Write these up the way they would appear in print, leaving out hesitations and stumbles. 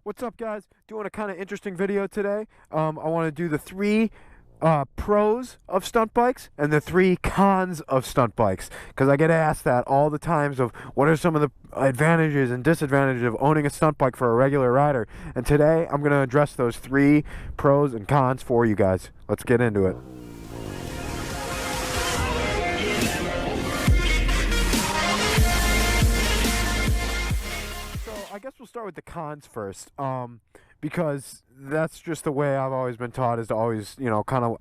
What's up, guys? Doing a kind of interesting video today. I want to do the three pros of stunt bikes and the three cons of stunt bikes, because I get asked that all the times of what are some of the advantages and disadvantages of owning a stunt bike for a regular rider. And today I'm going to address those three pros and cons for you guys. Let's get into it. I guess we'll start with the cons first, because that's just the way I've always been taught, is to always, kind of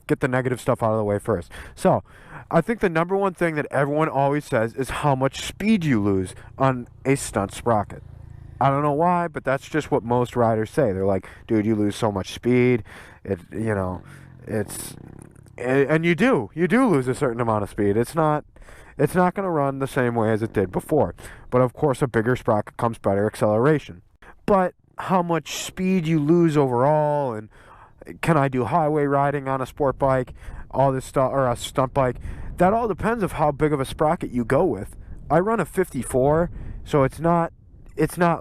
get the negative stuff out of the way first. So, I think the number one thing that everyone always says is how much speed you lose on a stunt sprocket. I don't know why, but that's just what most riders say. They're like, dude, you lose so much speed. And you do lose a certain amount of speed. It's not going to run the same way as it did before. But of course, a bigger sprocket comes better acceleration. But how much speed you lose overall, and can I do highway riding on a sport bike, all this stuff, or a stunt bike, that all depends of how big of a sprocket you go with. I run a 54, so it's not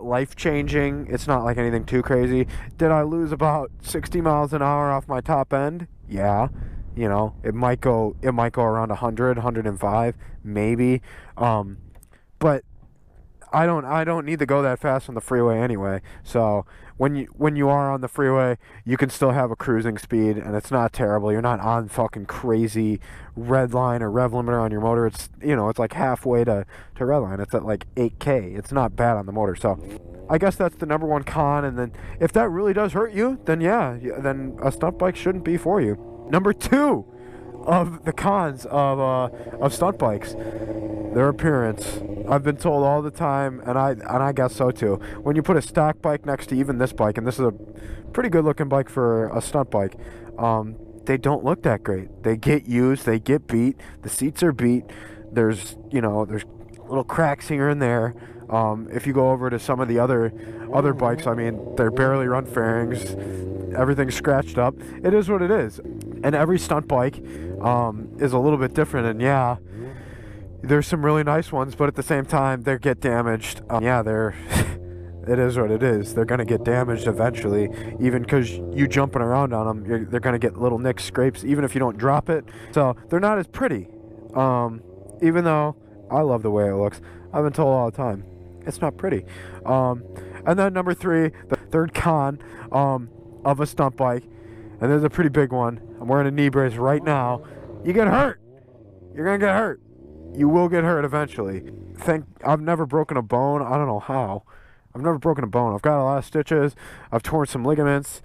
life-changing. It's not like anything too crazy. Did I lose about 60 miles an hour off my top end? Yeah. It might go around 100, 105, maybe. But I don't need to go that fast on the freeway anyway. So when you are on the freeway, you can still have a cruising speed, and it's not terrible. You're not on fucking crazy red line or rev limiter on your motor. It's it's like halfway to red line. It's at like 8K. It's not bad on the motor. So I guess that's the number one con. And then if that really does hurt you, then then a stunt bike shouldn't be for you. Number two of the cons of stunt bikes, their appearance. I've been told all the time, and I guess so too, when you put a stock bike next to even this bike, and this is a pretty good looking bike for a stunt bike, they don't look that great. They get used, they get beat, the seats are beat, there's little cracks here and there. If you go over to some of the other bikes, I mean, they're barely run fairings, everything's scratched up. It is what it is. And every stunt bike is a little bit different, and there's some really nice ones, but at the same time, they get damaged. It is what it is. They're going to get damaged eventually, even because you jumping around on them, they're going to get little nicks, scrapes, even if you don't drop it. So they're not as pretty, even though I love the way it looks. I've been told all the time, it's not pretty. And then number three, the third con of a stunt bike, and there's a pretty big one. I'm wearing a knee brace right now. You get hurt. You're going to get hurt. You will get hurt eventually. I've never broken a bone. I don't know how. I've never broken a bone. I've got a lot of stitches. I've torn some ligaments,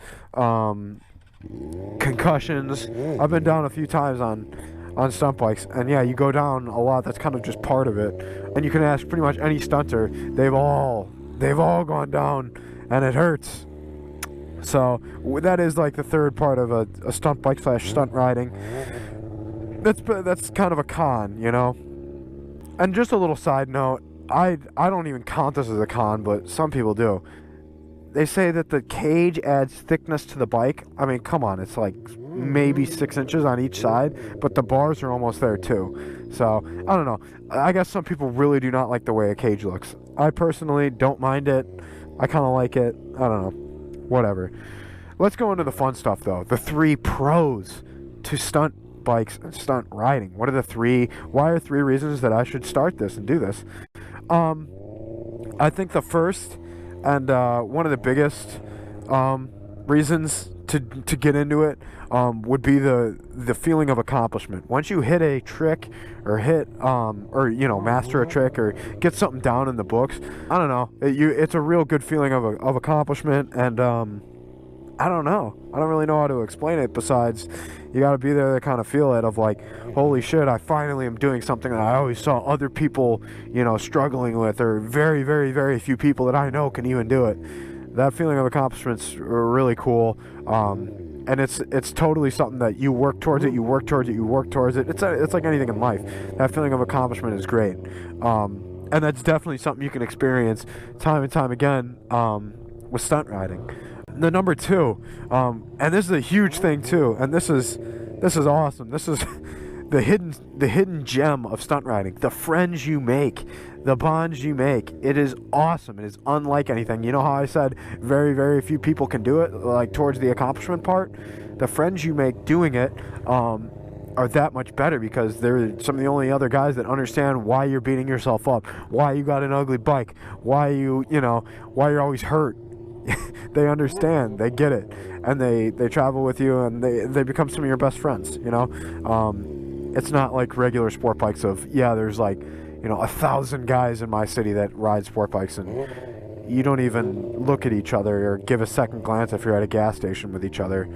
concussions. I've been down a few times on stunt bikes, and you go down a lot. That's kind of just part of it. And you can ask pretty much any stunter. They've all gone down, and it hurts. So that is like the third part of a stunt bike / stunt riding. That's kind of a con, And just a little side note, I don't even count this as a con, but some people do. They say that the cage adds thickness to the bike. I mean, come on, it's like maybe 6 inches on each side, but the bars are almost there too. So, I don't know. I guess some people really do not like the way a cage looks. I personally don't mind it. I kind of like it. I don't know. Whatever. Let's go into the fun stuff, though. The three pros to stunt bikes and stunt riding. Why are three reasons that I should start this and do this? I think the first and one of the biggest reasons to get into it would be the feeling of accomplishment. Once you hit a trick or master a trick or get something down in the books, I don't know, it's a real good feeling of accomplishment. And I don't know. I don't really know how to explain it, besides you got to be there to kind of feel it, of like, holy shit, I finally am doing something that I always saw other people, struggling with, or very, very, very few people that I know can even do it. That feeling of accomplishment's really cool. And it's totally something that you work towards it, It's like anything in life. That feeling of accomplishment is great. And that's definitely something you can experience time and time again with stunt riding. The number two, and this is a huge thing too, and this is awesome. This the hidden gem of stunt riding, the friends you make, the bonds you make. It is awesome. It is unlike anything. You know how I said very, very few people can do it, like towards the accomplishment part? The friends you make doing it are that much better, because they're some of the only other guys that understand why you're beating yourself up, why you got an ugly bike, why why you're always hurt. They understand, they get it, and they travel with you, and they become some of your best friends, you know. It's not like regular sport bikes of, yeah, there's like, 1,000 guys in my city that ride sport bikes, and you don't even look at each other or give a second glance if you're at a gas station with each other.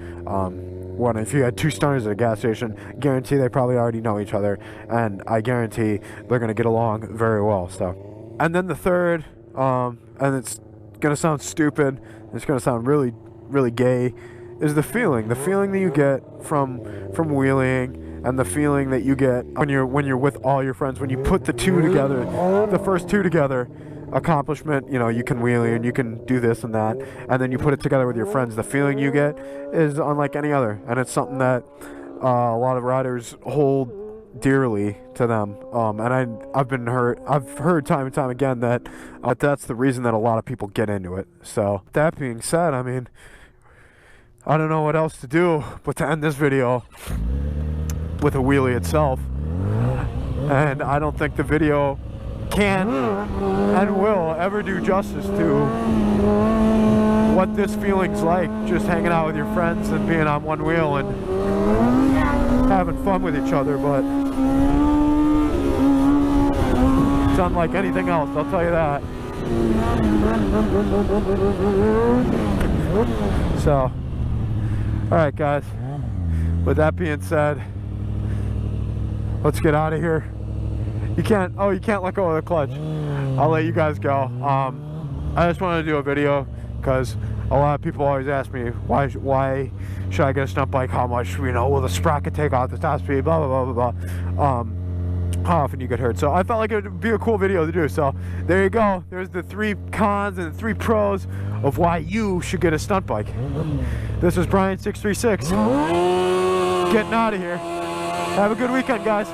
If you had two stunners at a gas station, guarantee they probably already know each other, and I guarantee they're going to get along very well. So, and then the third, and it's going to sound stupid, it's going to sound really, really gay, is the feeling that you get from wheeling, and the feeling that you get when you're with all your friends, when you put the two together, the first two together. Accomplishment, you can wheelie and you can do this and that, and then you put it together with your friends. The feeling you get is unlike any other, and it's something that a lot of riders hold dearly to them. And I've heard time and time again that that's the reason that a lot of people get into it. So that being said, I mean, I don't know what else to do but to end this video with a wheelie itself, and I don't think the video can and will ever do justice to what this feeling's like, just hanging out with your friends and being on one wheel and having fun with each other. But it's unlike anything else, I'll tell you that. So, alright guys, with that being said, let's get out of here. You can't let go of the clutch. I'll let you guys go. I just wanted to do a video because a lot of people always ask me, why should I get a stunt bike? How much, will the sprocket take off the top speed? Blah, blah, blah, blah, blah. How often you get hurt. So I felt like it would be a cool video to do. So there you go. There's the 3 cons and the 3 pros of why you should get a stunt bike. This is Brian636 getting out of here. Have a good weekend, guys.